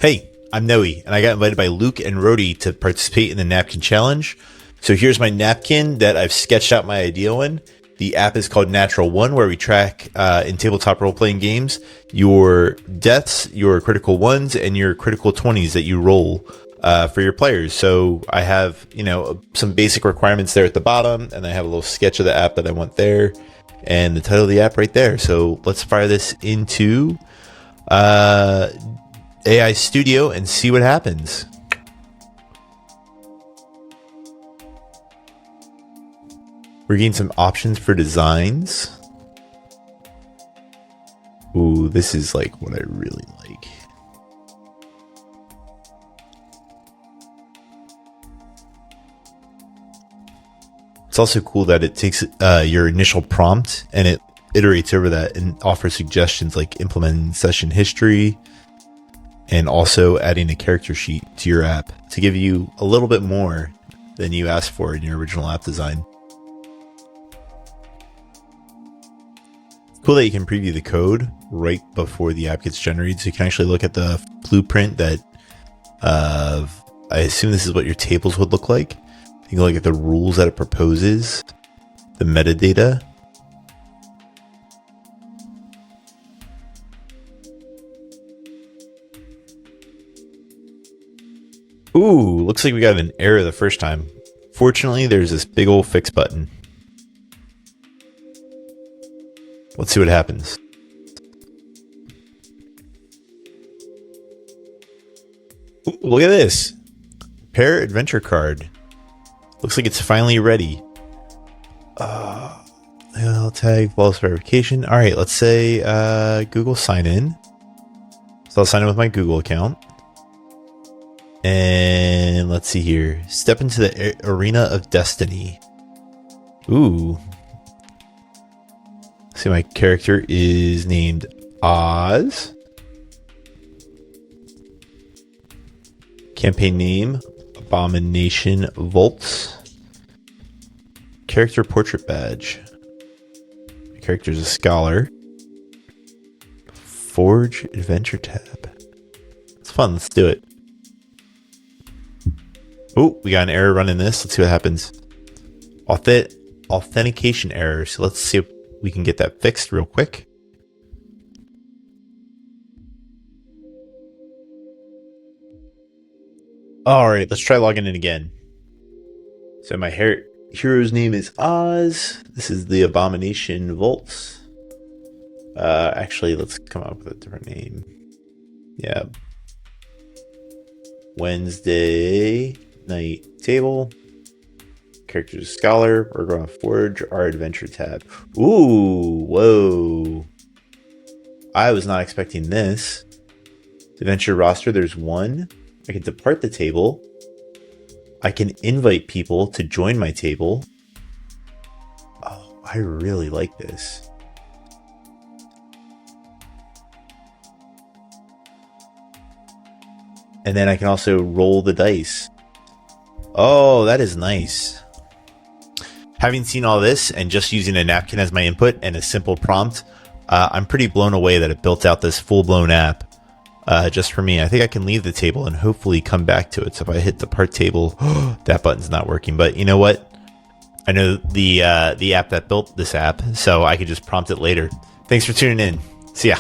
Hey, I'm Noe, and I got invited by Luke and Rody to participate in the Napkin Challenge. So here's my napkin that I've sketched out my idea on. The app is called Natural One, where we track in tabletop role-playing games your deaths, your critical ones, and your critical 20s that you roll for your players. So I have, some basic requirements there at the bottom, and I have a little sketch of the app that I want there, and the title of the app right there. So let's fire this into AI Studio and see what happens. We're getting some options for designs. Ooh, this is like what I really like. It's also cool that it takes your initial prompt and it iterates over that and offers suggestions like implementing session history and also adding a character sheet to your app to give you a little bit more than you asked for in your original app design. Cool that you can preview the code right before the app gets generated, so you can actually look at the blueprint that I assume this is what your tables would look like. You can look at the rules that it proposes, the metadata. Ooh, looks like we got an error the first time. Fortunately, there's this big old fix button. Let's see what happens. Ooh, look at this. Pair adventure card. Looks like it's finally ready. I'll tag false verification. All right, let's say Google sign in. So I'll sign in with my Google account. And let's see here. Step into the arena of destiny. Ooh. See, my character is named Oz. Campaign name, Abomination Volts. Character portrait badge. My character is a scholar. Forge adventure tab. It's fun. Let's do it. Oh, we got an error running this. Let's see what happens. Authentication error. So let's see if we can get that fixed real quick. All right, let's try logging in again. So my hero's name is Oz. This is the Abomination Volts. Actually, let's come up with a different name. Yeah. Wednesday night table. Character's scholar. We're going to forge our adventure tab. Ooh, whoa. I was not expecting this. Adventure roster, there's one. I can depart the table. I can invite people to join my table. Oh, I really like this. And then I can also roll the dice. Oh, that is nice. Having seen all this and just using a napkin as my input and a simple prompt, I'm pretty blown away that it built out this full-blown app just for me. I think I can leave the table and hopefully come back to it. So if I hit depart table, that button's not working. But you know what? I know the app that built this app, so I could just prompt it later. Thanks for tuning in. See ya.